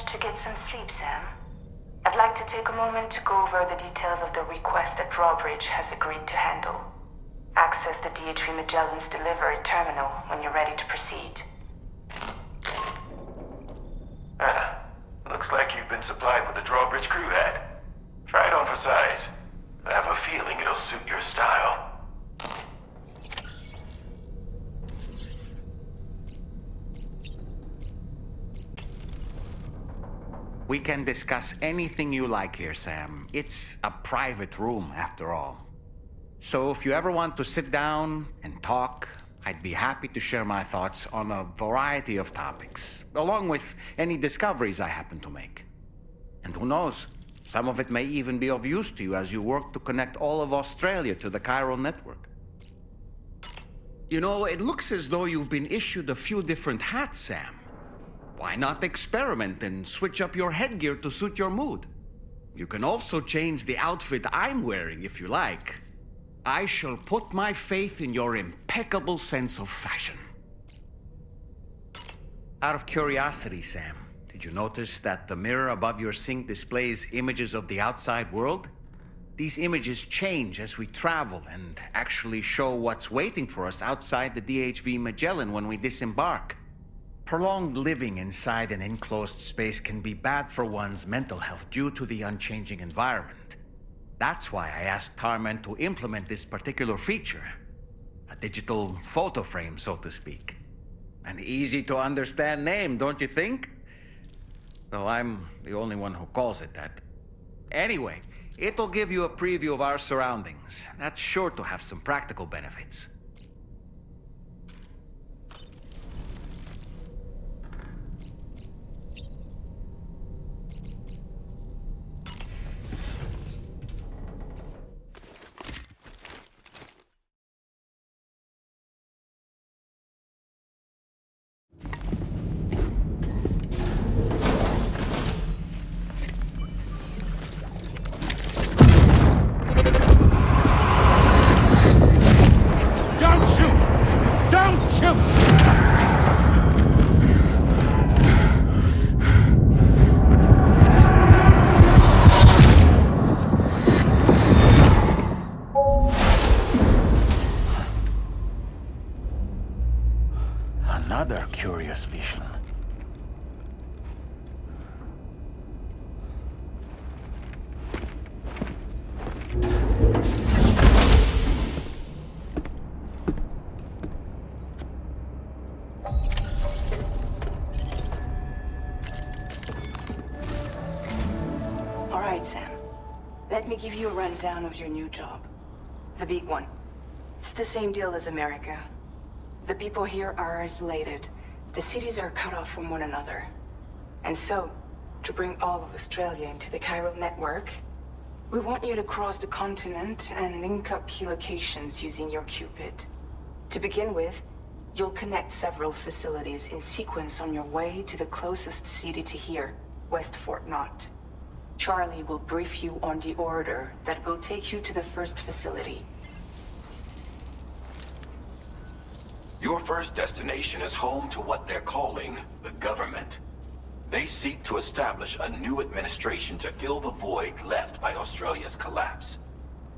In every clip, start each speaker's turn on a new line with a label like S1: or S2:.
S1: managed to get some sleep, Sam? I'd like to take a moment to go over the details of the request that Drawbridge has agreed to handle. Access the DHV Magellan's delivery terminal when you're ready to proceed.
S2: Looks like you've been supplied with the Drawbridge crew hat. Try it on for size. I have a feeling it'll suit your style.
S3: We can discuss anything you like here, Sam. It's a private room, after all. So if you ever want to sit down and talk, I'd be happy to share my thoughts on a variety of topics, along with any discoveries I happen to make. And who knows, some of it may even be of use to you as you work to connect all of Australia to the chiral network. You know, it looks as though you've been issued a few different hats, Sam. Why not experiment and switch up your headgear to suit your mood? You can also change the outfit I'm wearing if you like. I shall put my faith in your impeccable sense of fashion. Out of curiosity, Sam, did you notice that the mirror above your sink displays images of the outside world? These images change as we travel and actually show what's waiting for us outside the DHV Magellan when we disembark. Prolonged living inside an enclosed space can be bad for one's mental health due to the unchanging environment. That's why I asked Tarman to implement this particular feature. A digital photo frame, so to speak. An easy to understand name, don't you think? Though I'm the only one who calls it that. Anyway, it'll give you a preview of our surroundings. That's sure to have some practical benefits.
S2: Another curious vision.
S1: All right, Sam. Let me give you a rundown of your new job. The big one. It's the same deal as America. The people here are isolated. The cities are cut off from one another. And so, to bring all of Australia into the chiral network, we want you to cross the continent and link up key locations using your Cupid. To begin with, you'll connect several facilities in sequence on your way to the closest city to here, West Fort Knott. Charlie will brief you on the order that will take you to the first facility.
S2: Your first destination is home to what they're calling the government. They seek to establish a new administration to fill the void left by Australia's collapse.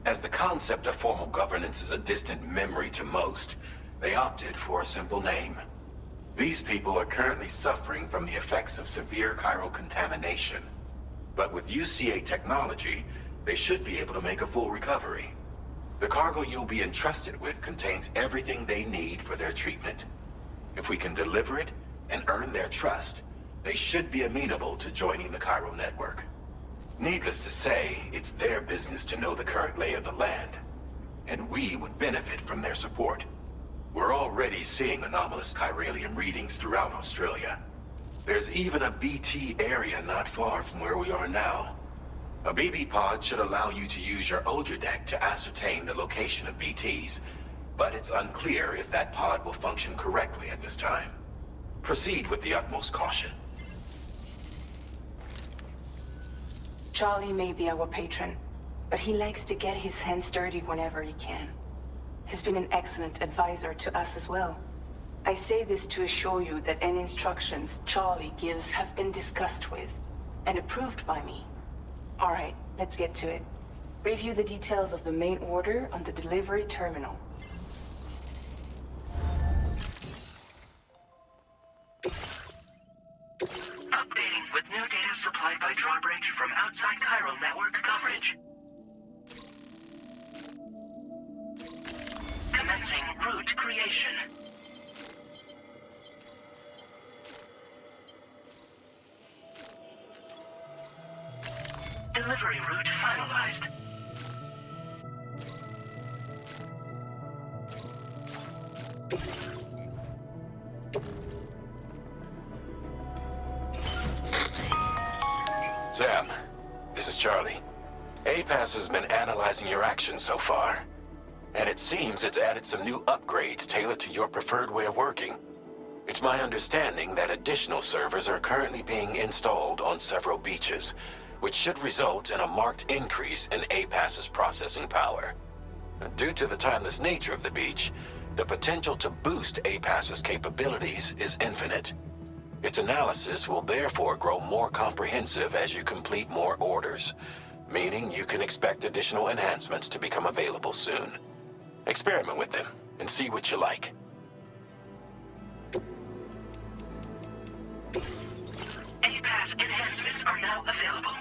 S2: As the concept of formal governance is a distant memory to most, they opted for a simple name. These people are currently suffering from the effects of severe chiral contamination. But with UCA technology, they should be able to make a full recovery. The cargo you'll be entrusted with contains everything they need for their treatment. If we can deliver it and earn their trust, they should be amenable to joining the chiral network. Needless to say, it's their business to know the current lay of the land, and we would benefit from their support. We're already seeing anomalous chiralium readings throughout Australia. There's even a BT area not far from where we are now. A BB pod should allow you to use your Ultra deck to ascertain the location of BTs, but it's unclear if that pod will function correctly at this time. Proceed with the utmost caution.
S1: Charlie may be our patron, but he likes to get his hands dirty whenever he can. He's been an excellent advisor to us as well. I say this to assure you that any instructions Charlie gives have been discussed with and approved by me. All right, let's get to it. Review the details of the main order on the delivery terminal.
S4: Updating with new data supplied by drawbridge from outside chiral network coverage. Commencing route creation. Delivery route finalized.
S2: Sam, this is Charlie. APAS has been analyzing your actions so far, and it seems it's added some new upgrades tailored to your preferred way of working. It's my understanding that additional servers are currently being installed on several beaches, which should result in a marked increase in APAS's processing power. Due to the timeless nature of the beach, the potential to boost APAS's capabilities is infinite. Its analysis will therefore grow more comprehensive as you complete more orders, meaning you can expect additional enhancements to become available soon. Experiment with them and see what you like.
S4: APAS enhancements are now available.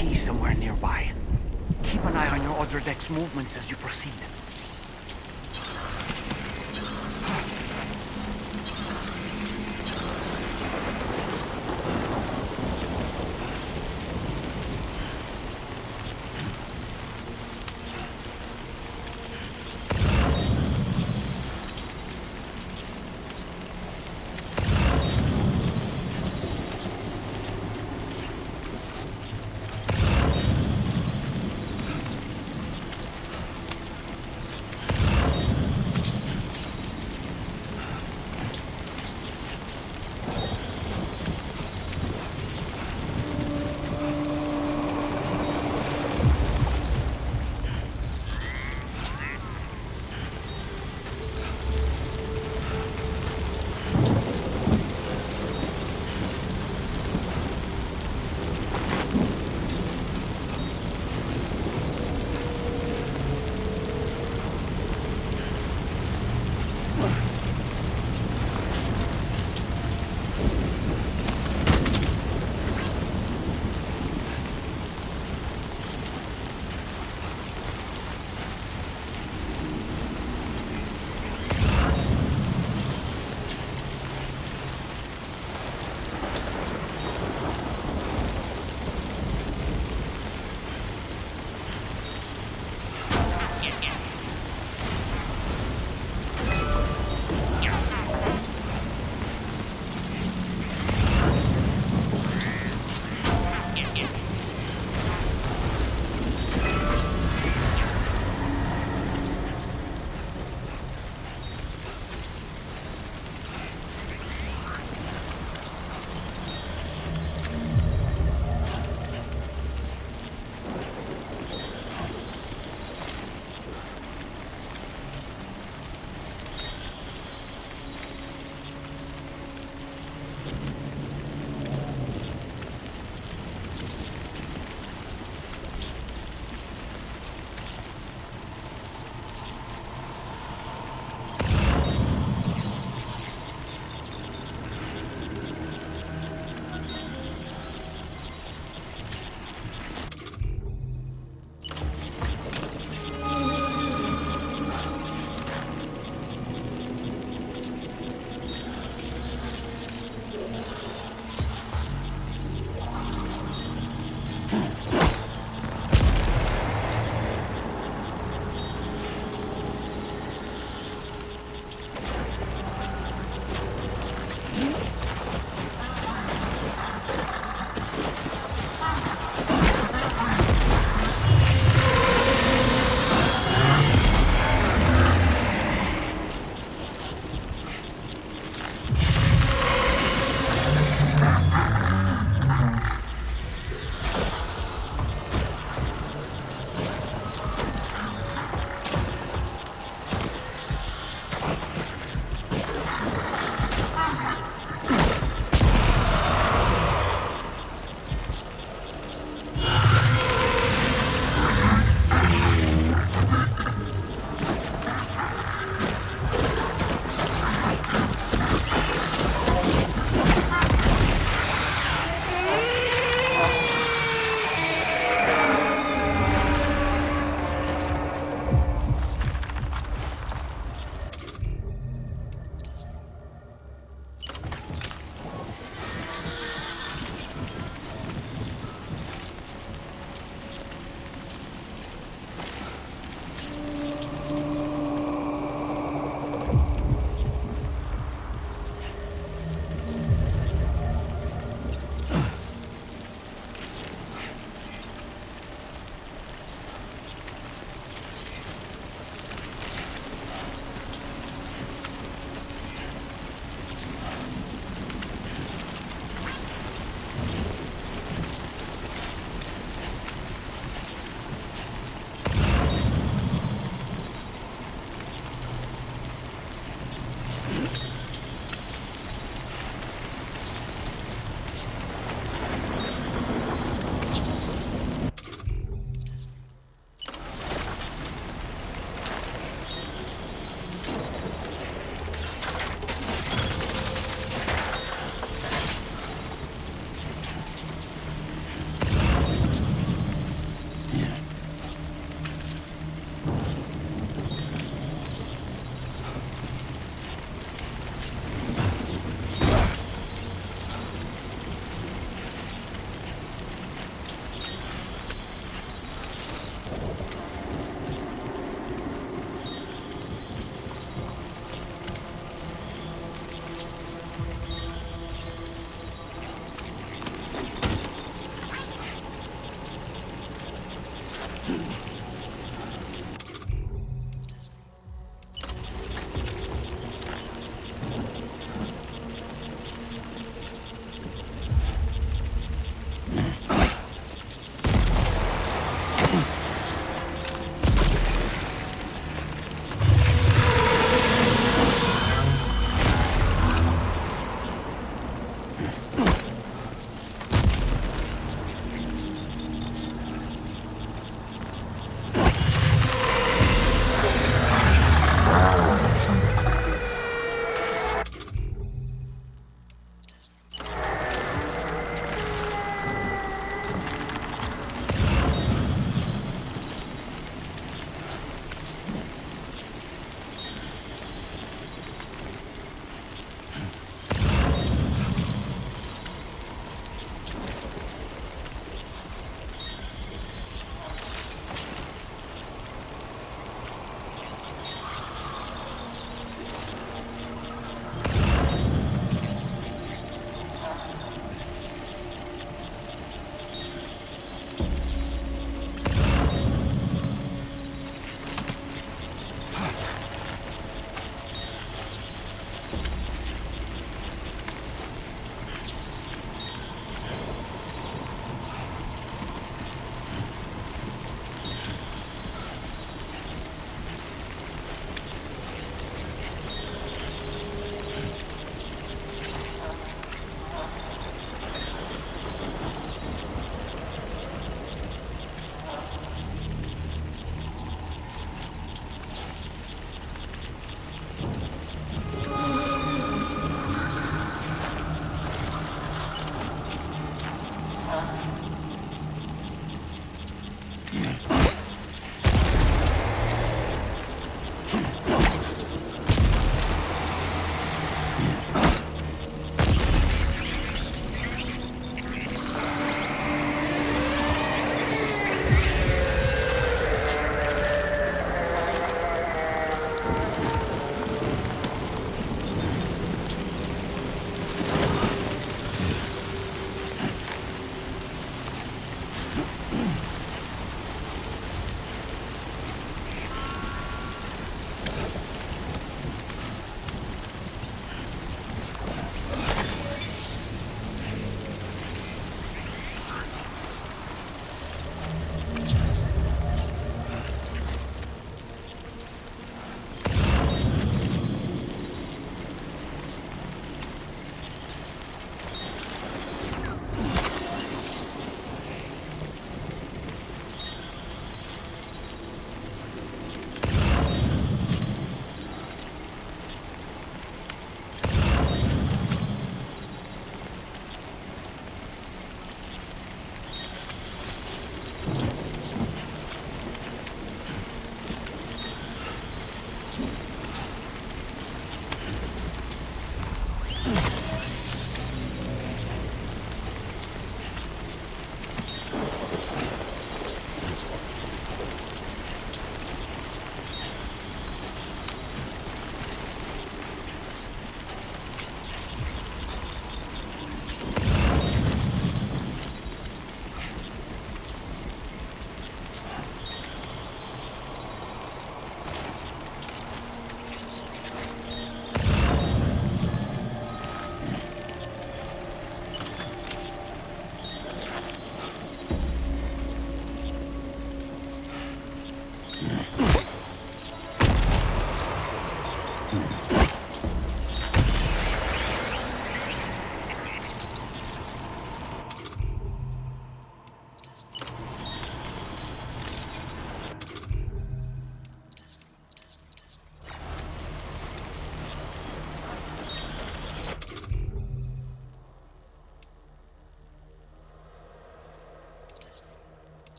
S3: ET somewhere nearby. Keep an eye on your other deck's movements as you proceed.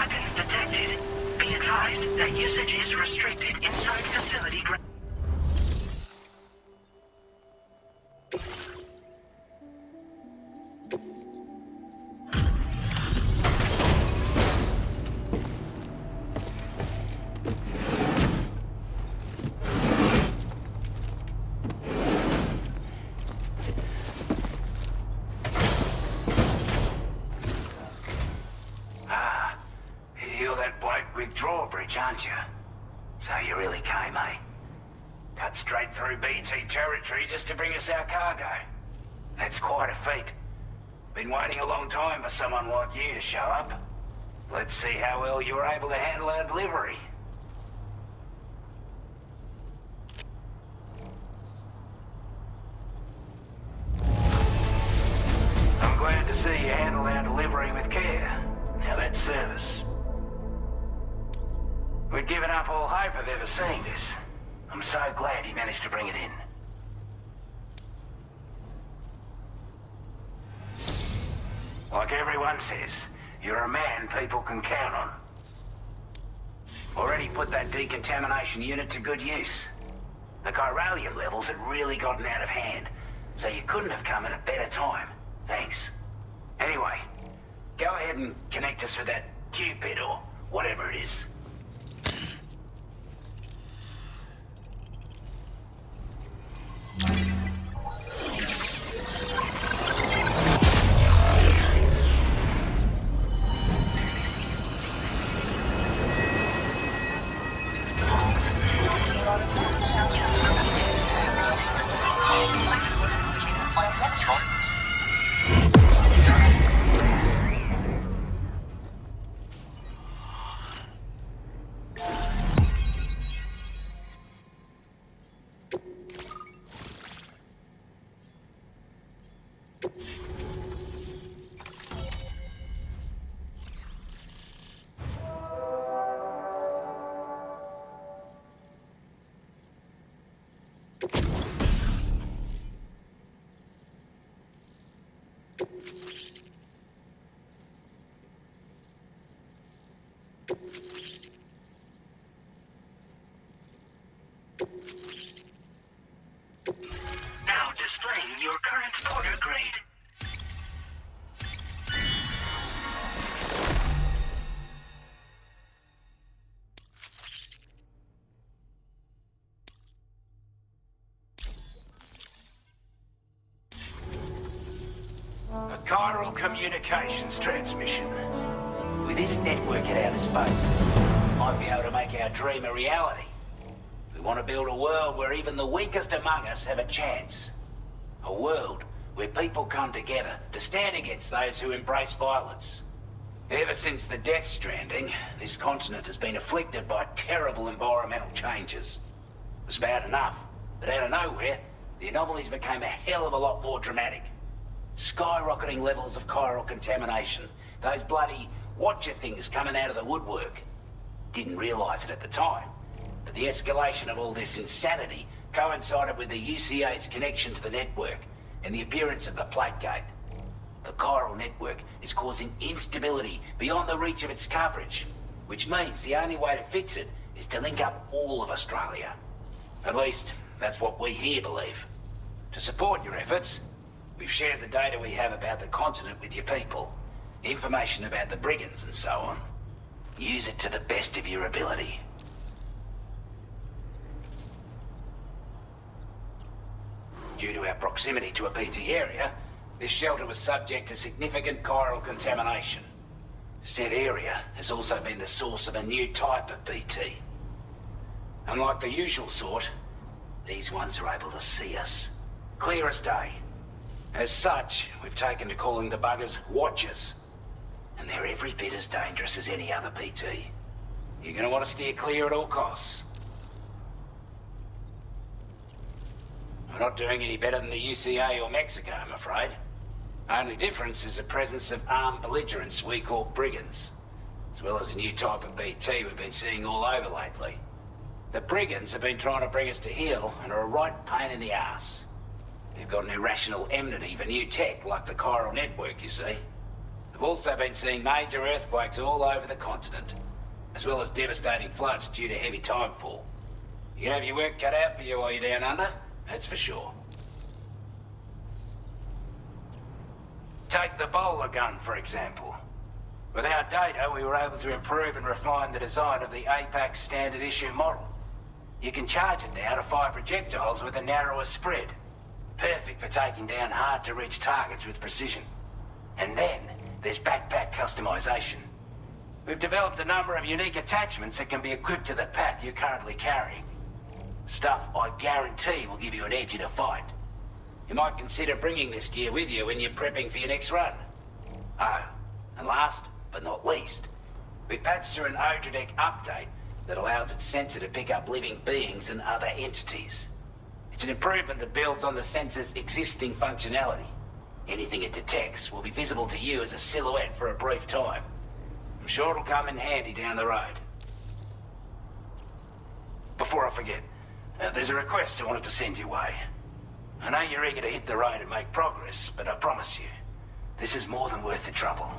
S4: weapons detected. Be advised that usage is restricted inside facility grounds.
S5: Aren't you? So you really came, eh? Cut straight through BT territory just to bring us our cargo. That's quite a feat. Been waiting a long time for someone like you to show up. Let's see how well you were able to handle our delivery. I'm glad to see you handled our delivery with care. Now that's service. We'd given up all hope of ever seeing this. I'm so glad he managed to bring it in. Like everyone says, you're a man people can count on. Already put that decontamination unit to good use. The chiralium levels had really gotten out of hand, so you couldn't have come at a better time. Thanks. Anyway, go ahead and connect us with that Cupid or whatever it is.
S4: Now displaying your current order grade.
S5: A chiral communications transmission. With this network at our disposal, we might be able to make our dream a reality. We want to build a world where even the weakest among us have a chance. A world where people come together to stand against those who embrace violence. Ever since the Death Stranding, this continent has been afflicted by terrible environmental changes. It was bad enough, but out of nowhere, the anomalies became a hell of a lot more dramatic. Skyrocketing levels of chiral contamination. Those bloody watcher things coming out of the woodwork. Didn't realize it at the time, but the escalation of all this insanity coincided with the UCA's connection to the network and the appearance of the plate gate. The chiral network is causing instability beyond the reach of its coverage, which means the only way to fix it is to link up all of Australia. At least, that's what we here believe. To support your efforts, we've shared the data we have about the continent with your people, information about the brigands and so on. Use it to the best of your ability. Due to our proximity to a BT area, this shelter was subject to significant chiral contamination. Said area has also been the source of a new type of BT. Unlike the usual sort, these ones are able to see us. Clear as day. As such, we've taken to calling the buggers Watchers. And they're every bit as dangerous as any other BT. You're gonna want to steer clear at all costs. We're not doing any better than the UCA or Mexico, I'm afraid. Only difference is the presence of armed belligerents we call brigands, as well as a new type of BT we've been seeing all over lately. The brigands have been trying to bring us to heel and are a right pain in the ass. They've got an irrational enmity for new tech like the chiral network, you see. The We've also been seeing major earthquakes all over the continent, as well as devastating floods due to heavy timefall. You can have your work cut out for you while you're down under, that's for sure. Take the bowler gun, for example. With our data, we were able to improve and refine the design of the APAC standard issue model. You can charge it now to fire projectiles with a narrower spread. Perfect for taking down hard-to-reach targets with precision. And then, there's backpack customization. We've developed a number of unique attachments that can be equipped to the pack you're currently carrying. Stuff I guarantee will give you an edge in a fight. You might consider bringing this gear with you when you're prepping for your next run. Oh, and last but not least, we've patched through an Odradek update that allows its sensor to pick up living beings and other entities. It's an improvement that builds on the sensor's existing functionality. Anything it detects will be visible to you as a silhouette for a brief time. I'm sure it'll come in handy down the road. Before I forget, there's a request I wanted to send your way. I know you're eager to hit the road and make progress, but I promise you, this is more than worth the trouble.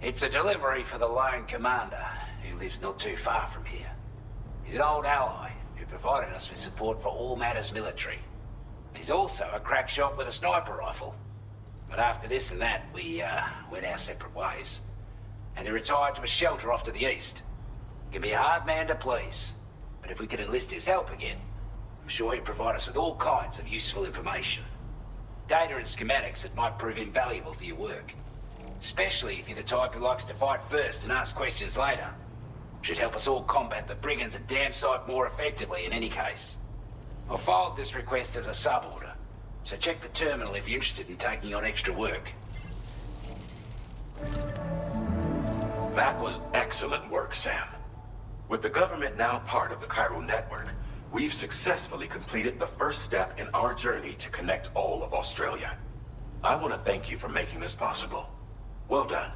S5: It's a delivery for the lone commander, who lives not too far from here. He's an old ally who provided us with support for all matters military. He's also a crack shot with a sniper rifle. But after this and that, we went our separate ways. And he retired to a shelter off to the east. He can be a hard man to please, but if we could enlist his help again, I'm sure he'd provide us with all kinds of useful information. Data and schematics that might prove invaluable for your work. Especially if you're the type who likes to fight first and ask questions later. Should help us all combat the brigands a damn sight more effectively in any case. I'll filed this request as a sub-order, so check the terminal if you're interested in taking on extra work.
S2: That was excellent work, Sam. With the government now part of the Cairo network, we've successfully completed the first step in our journey to connect all of Australia. I want to thank you for making this possible. Well done.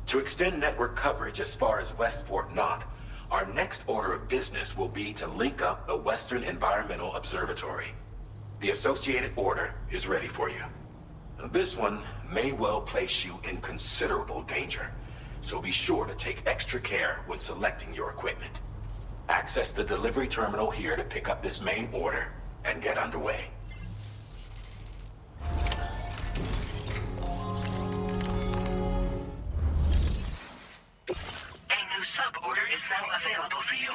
S2: To extend network coverage as far as West Fort Knott, our next order of business will be to link up the Western Environmental Observatory. The associated order is ready for you. This one may well place you in considerable danger, so be sure to take extra care when selecting your equipment. Access the delivery terminal here to pick up this main order and get underway.
S4: A new sub-order is now available for you.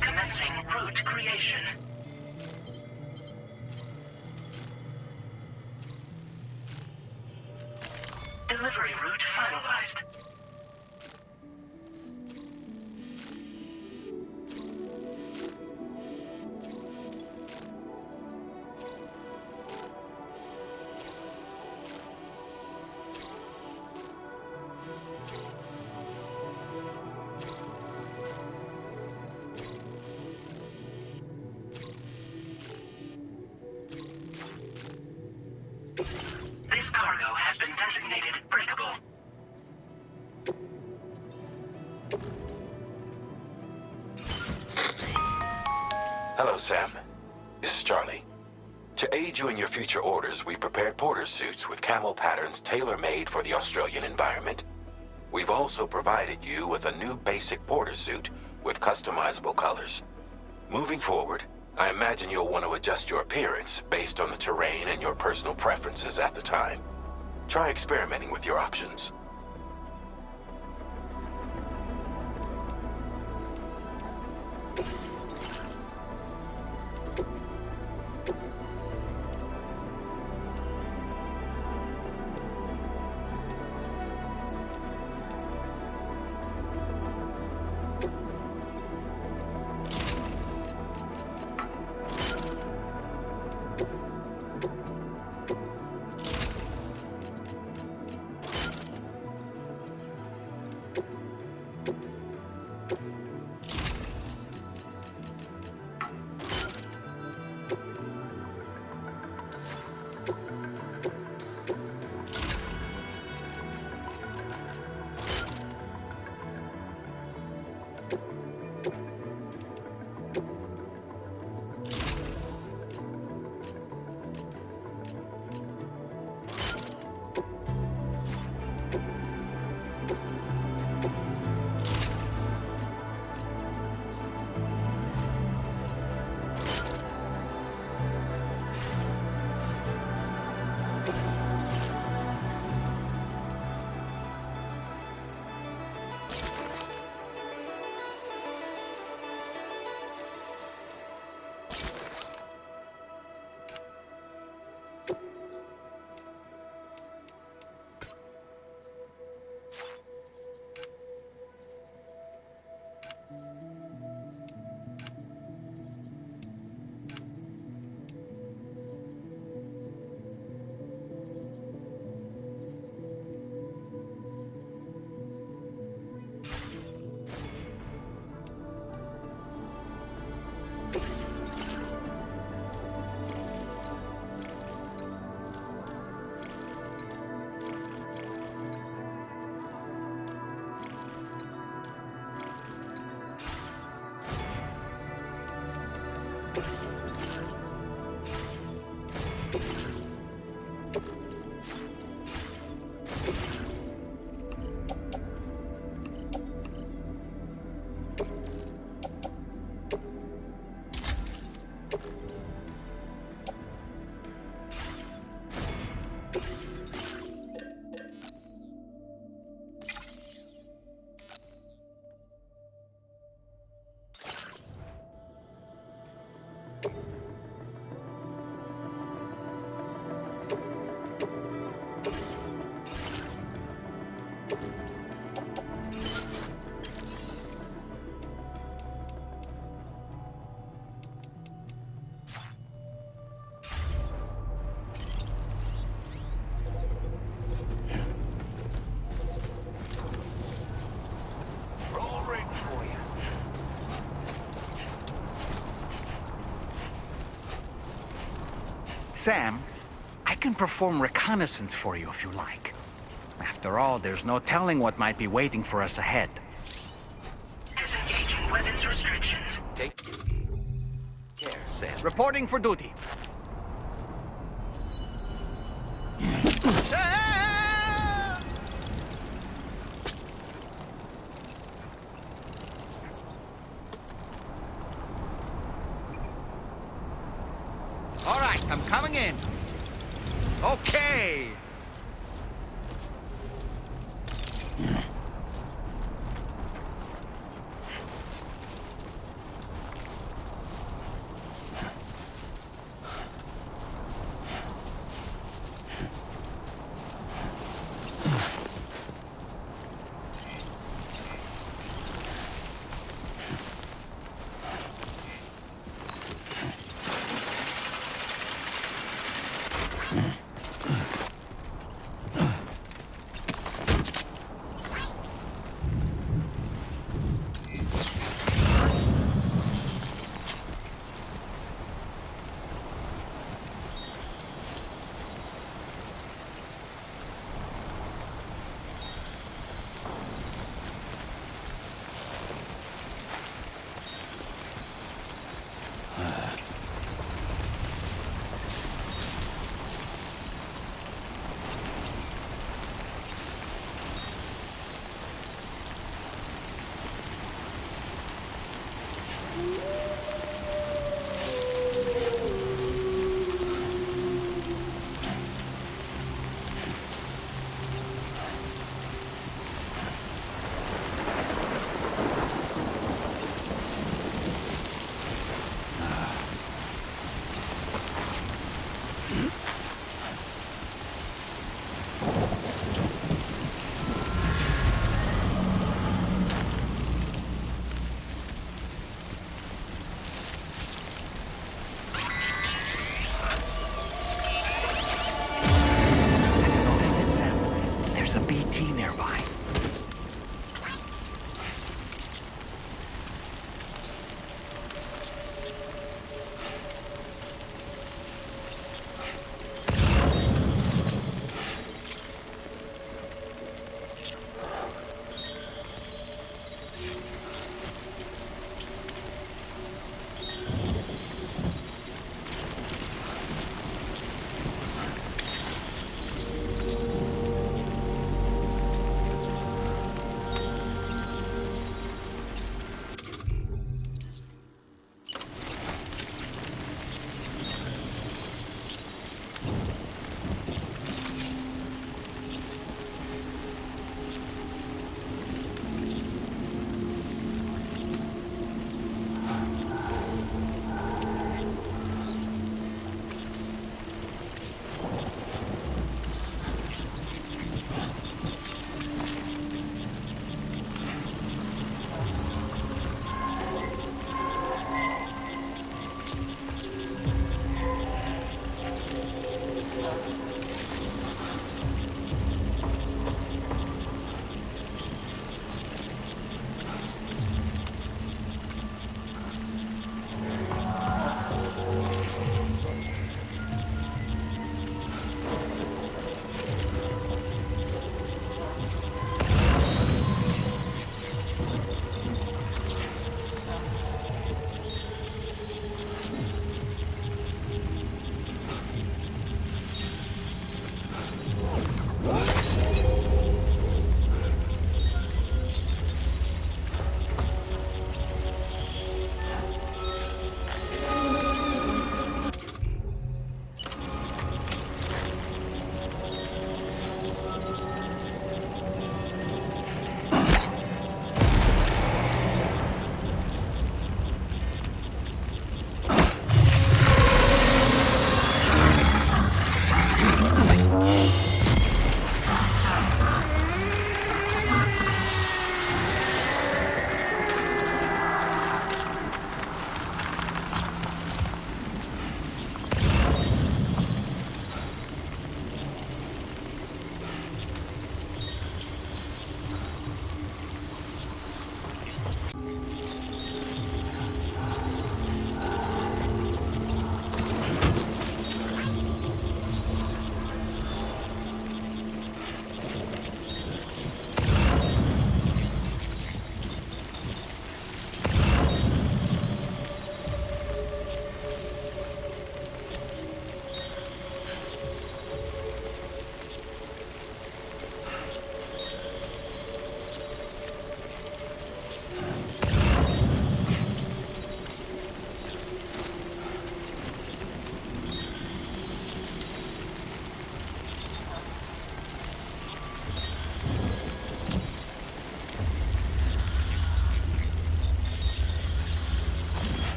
S4: Commencing route creation. Delivery route finalized. This cargo has been designated breakable.
S2: Hello, Sam. This is Charlie. To aid you in your future orders, we prepared porter suits with camel patterns tailor-made for the Australian environment. We've also provided you with a new basic porter suit with customizable colors. Moving forward, I imagine you'll want to adjust your appearance based on the terrain and your personal preferences at the time. Try experimenting with your options.
S3: Sam, I can perform reconnaissance for you if you like. After all, there's no telling what might be waiting for us ahead.
S4: Disengaging weapons restrictions.
S2: Take care, Sam.
S3: Reporting for duty. All right, I'm coming in. Okay.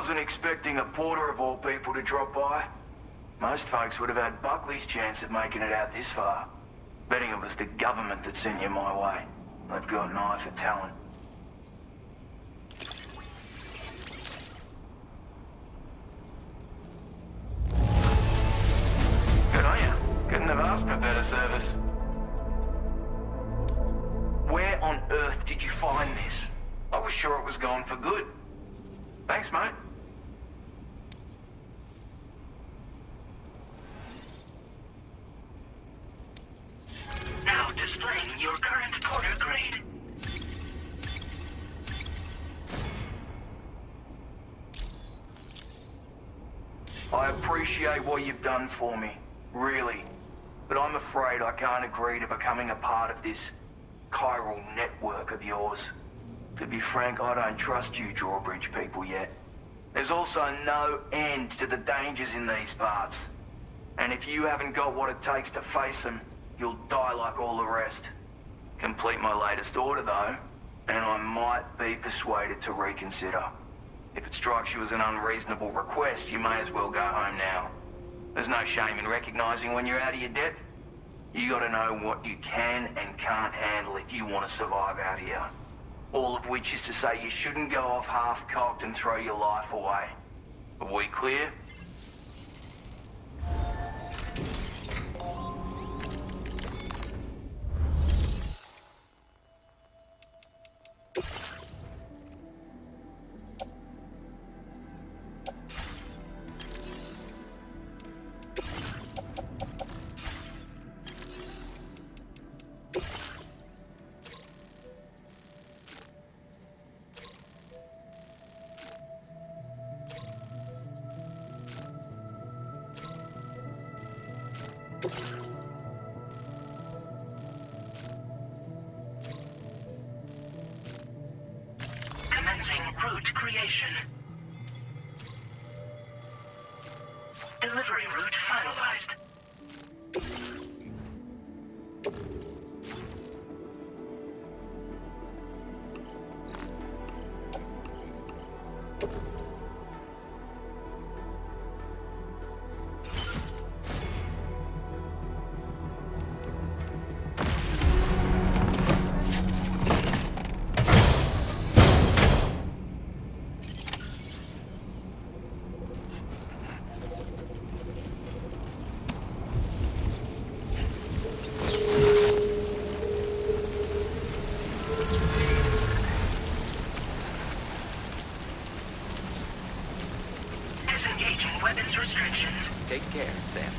S6: wasn't expecting a porter of all people to drop by. Most folks would have had Buckley's chance at making it out this far. Betting it was the government that sent you my way. They've got an eye for talent. Good on ya. Couldn't have asked for better service. Where on earth did you find this? I was sure it was gone for good. Thanks, mate.
S4: Now displaying your current porter grade.
S6: I appreciate what you've done for me, really. But I'm afraid I can't agree to becoming a part of this chiral network of yours. To be frank, I don't trust you drawbridge people yet. There's also no end to the dangers in these parts. And if you haven't got what it takes to face them, you'll die like all the rest. Complete my latest order though, and I might be persuaded to reconsider. If it strikes you as an unreasonable request, you may as well go home now. There's no shame in recognizing when you're out of your depth. You gotta know what you can and can't handle if you want to survive out here. All of which is to say you shouldn't go off half-cocked and throw your life away. Are we clear?
S4: Commencing route creation. Delivery route finalized. Disengaging weapons restrictions.
S3: Take care, Sam.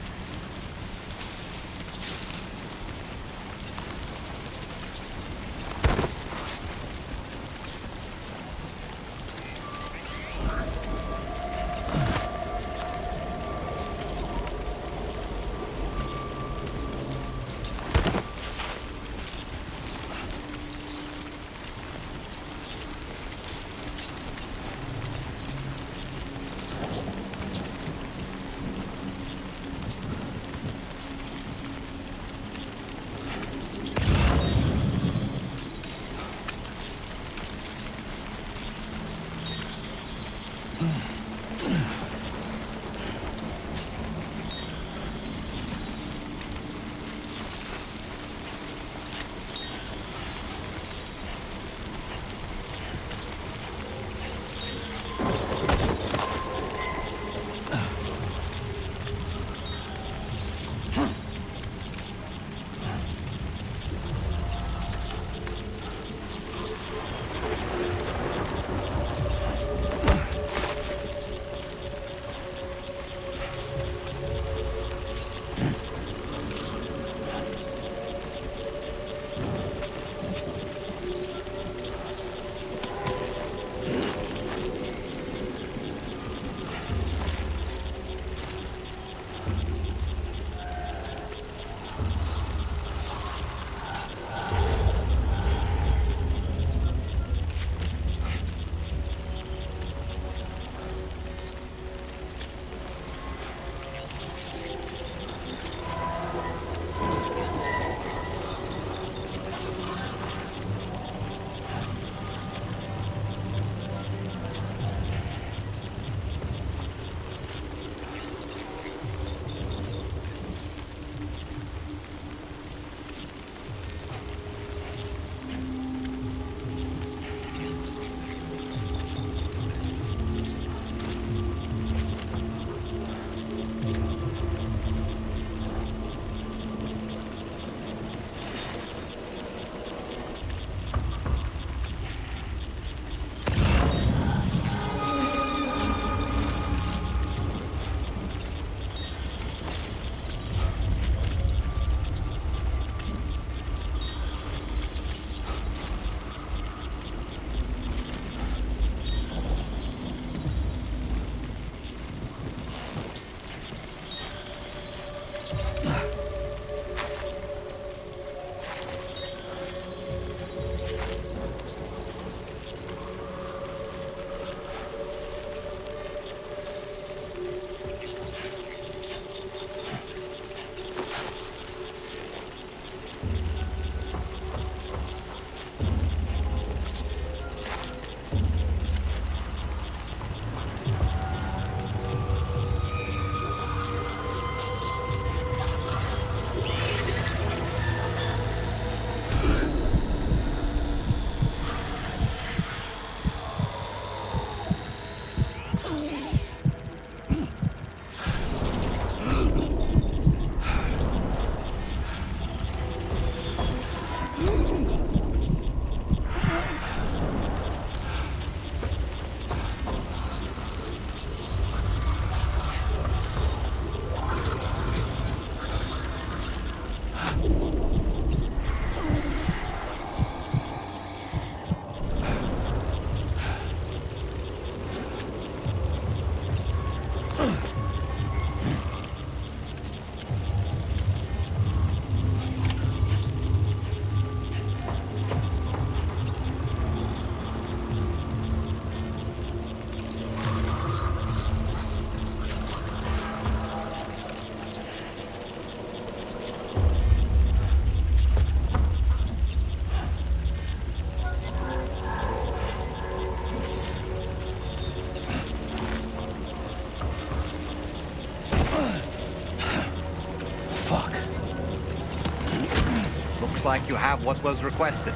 S3: Looks like you have what was requested.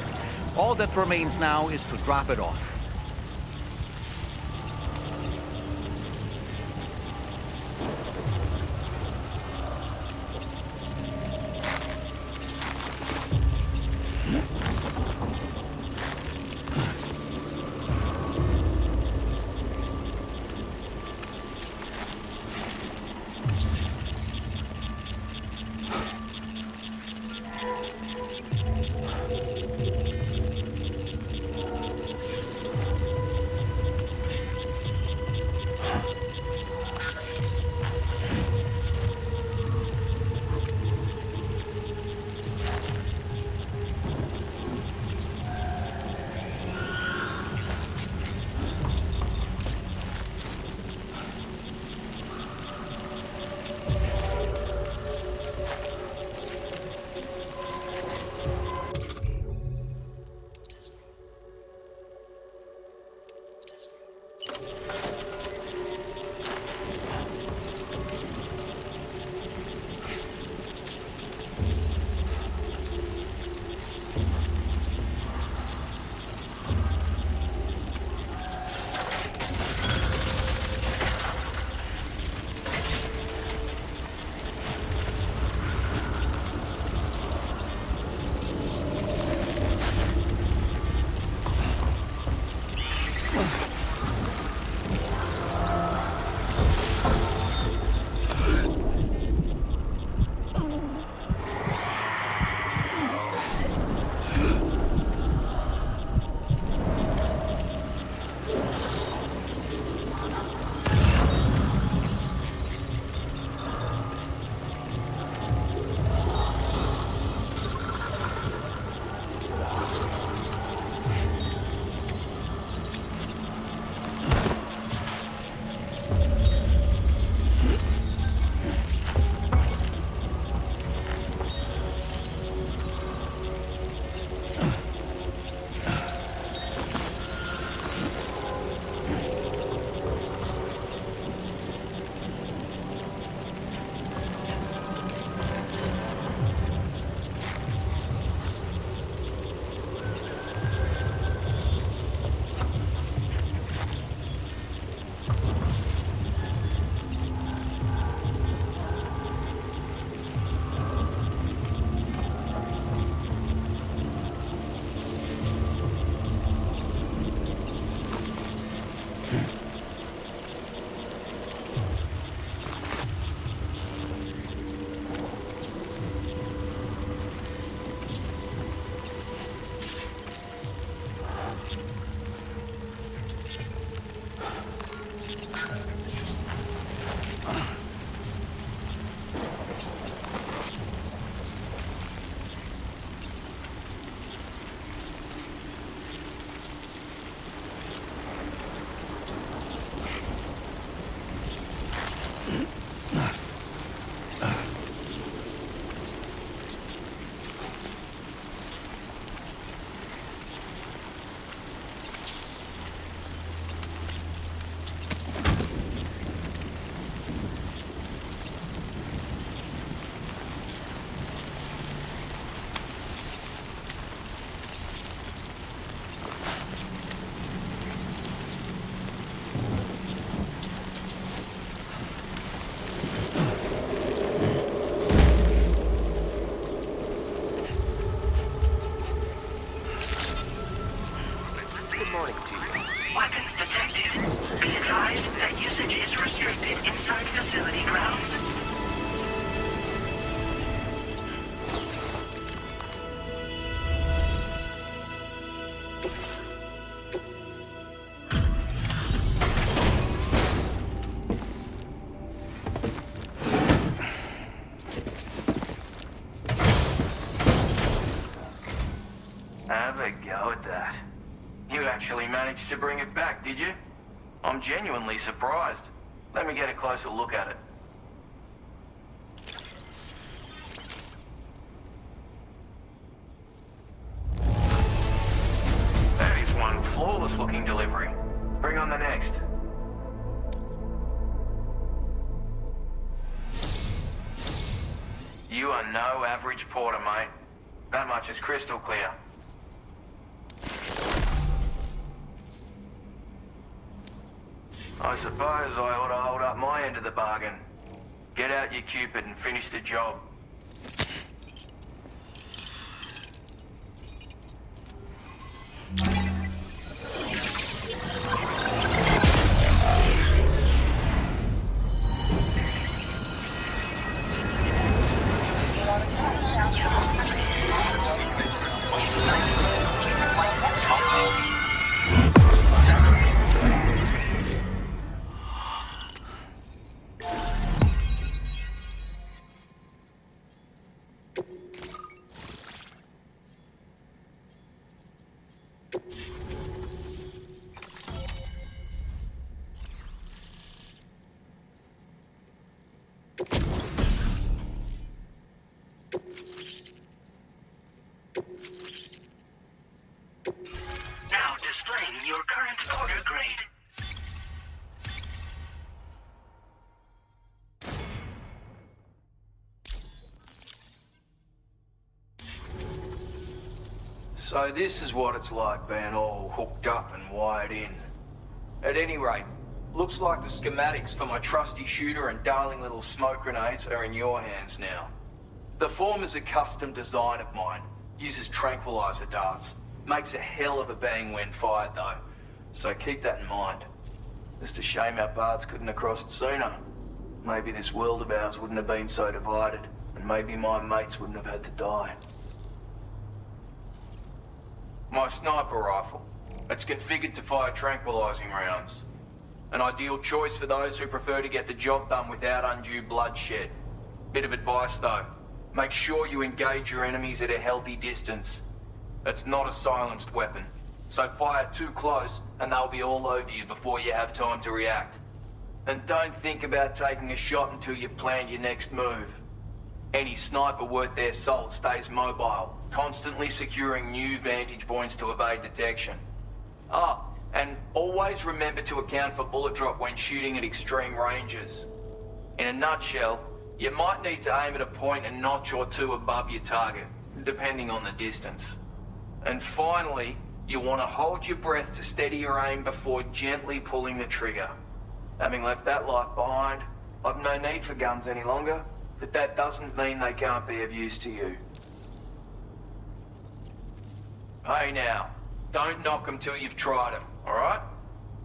S3: All that remains now is to drop it off.
S7: morning to you.
S4: Weapons detected. Be advised that usage is restricted inside facility grounds.
S6: Have a go at that. You actually managed to bring it back, did you? I'm genuinely surprised. Let me get a closer look at it. That is one flawless looking delivery. Bring on the next. You are no average porter, mate. That much is crystal clear. I suppose I ought to hold up my end of the bargain. Get out your Cupid and finish the job.
S4: Now displaying your current porter grade.
S8: So this is what it's like being all hooked up and wired in. At any rate, looks like the schematics for my trusty shooter and darling little smoke grenades are in your hands now. The form is a custom design of mine, uses tranquilizer darts. Makes a hell of a bang when fired though, so keep that in mind. Just a shame our paths couldn't have crossed sooner. Maybe this world of ours wouldn't have been so divided, and maybe my mates wouldn't have had to die. My sniper rifle. It's configured to fire tranquilizing rounds. An ideal choice for those who prefer to get the job done without undue bloodshed. Bit of advice though, make sure you engage your enemies at a healthy distance. It's not a silenced weapon, so fire too close and they'll be all over you before you have time to react. And don't think about taking a shot until you've planned your next move. Any sniper worth their salt stays mobile, constantly securing new vantage points to evade detection. Ah, and always remember to account for bullet drop when shooting at extreme ranges. In a nutshell, you might need to aim at a point a notch or two above your target, depending on the distance. And finally, you want to hold your breath to steady your aim before gently pulling the trigger. Having left that life behind, I've no need for guns any longer, but that doesn't mean they can't be of use to you. Hey now, don't knock them till you've tried them, alright?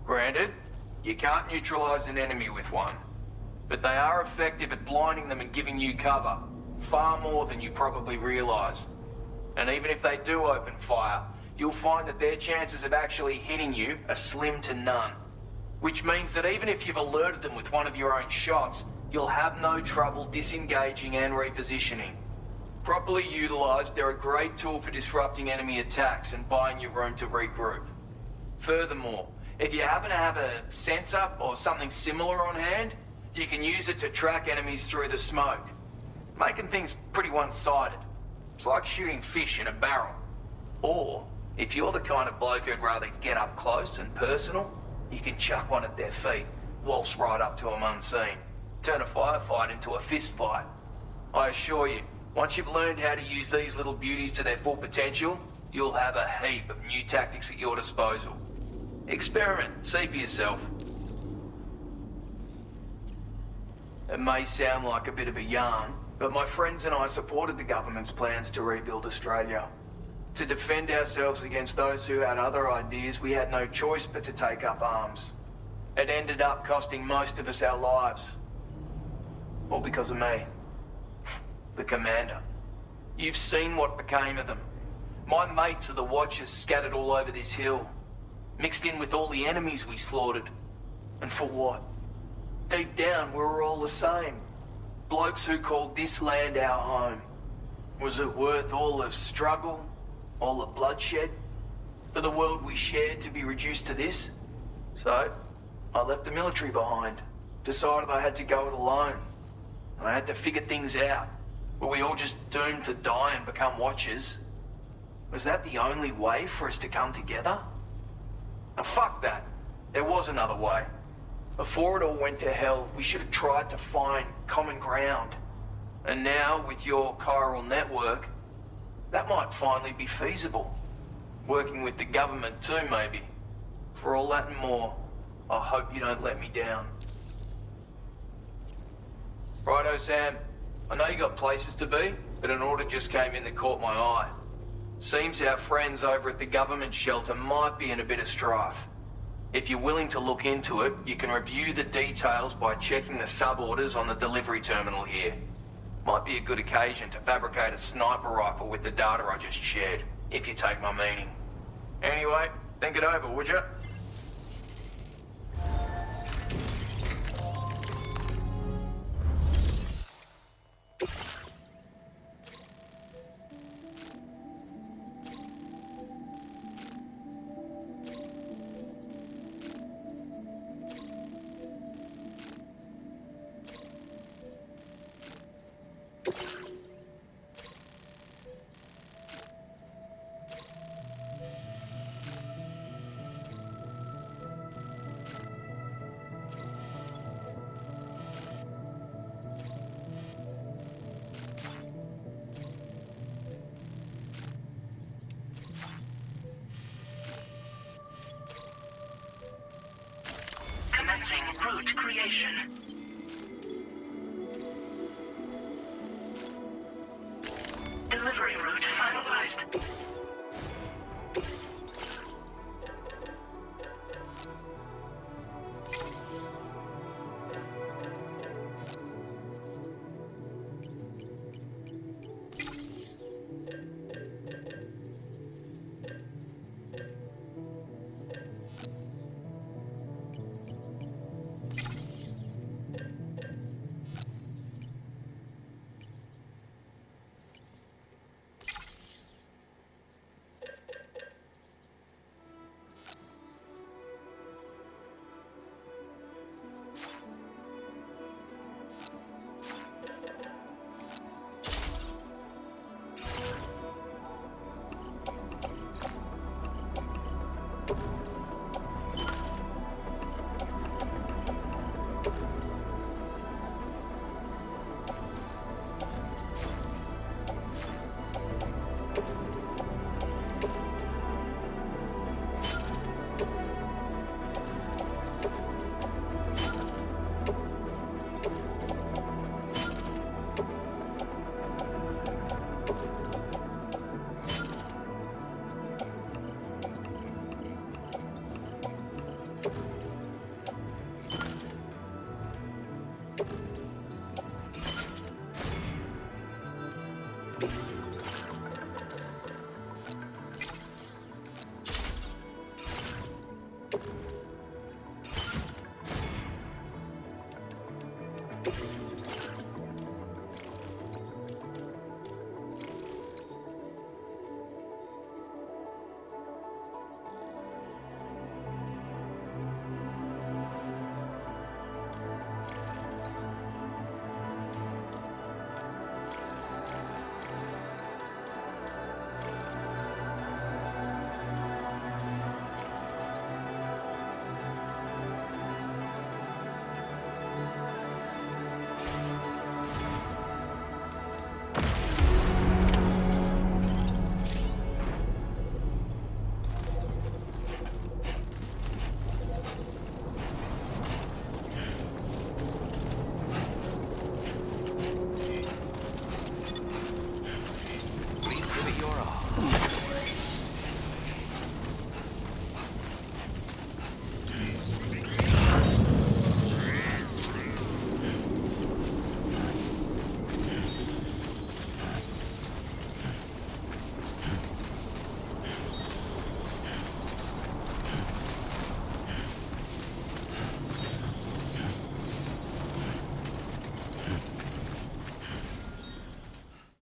S8: Granted, you can't neutralize an enemy with one, but they are effective at blinding them and giving you cover, far more than you probably realize. And even if they do open fire, you'll find that their chances of actually hitting you are slim to none. Which means that even if you've alerted them with one of your own shots, you'll have no trouble disengaging and repositioning. Properly utilized, they're a great tool for disrupting enemy attacks and buying you room to regroup. Furthermore, if you happen to have a sensor or something similar on hand, you can use it to track enemies through the smoke, making things pretty one-sided. It's like shooting fish in a barrel. Or, if you're the kind of bloke who'd rather get up close and personal, you can chuck one at their feet, waltz right up to them unseen, turn a firefight into a fist fight. I assure you, once you've learned how to use these little beauties to their full potential, you'll have a heap of new tactics at your disposal. Experiment, see for yourself. It may sound like a bit of a yarn, but my friends and I supported the government's plans to rebuild Australia. To defend ourselves against those who had other ideas, we had no choice but to take up arms. It ended up costing most of us our lives. All because of me. The commander. You've seen what became of them. My mates are the Watchers scattered all over this hill. Mixed in with all the enemies we slaughtered. And for what? Deep down, we were all the same. Blokes who called this land our home. Was it worth all the struggle? All the bloodshed? For the world we shared to be reduced to this? So, I left the military behind. Decided I had to go it alone. I had to figure things out. Were we all just doomed to die and become Watchers? Was that the only way for us to come together? Now fuck that. There was another way. Before it all went to hell, we should have tried to find common ground. And now, with your chiral network, that might finally be feasible. Working with the government too, maybe. For all that and more, I hope you don't let me down. Righto, Sam. I know you got places to be, but an order just came in that caught my eye. Seems our friends over at the government shelter might be in a bit of strife. If you're willing to look into it, you can review the details by checking the sub-orders on the delivery terminal here. Might be a good occasion to fabricate a sniper rifle with the data I just shared, if you take my meaning. Anyway, think it over, would you?
S4: Commencing route creation.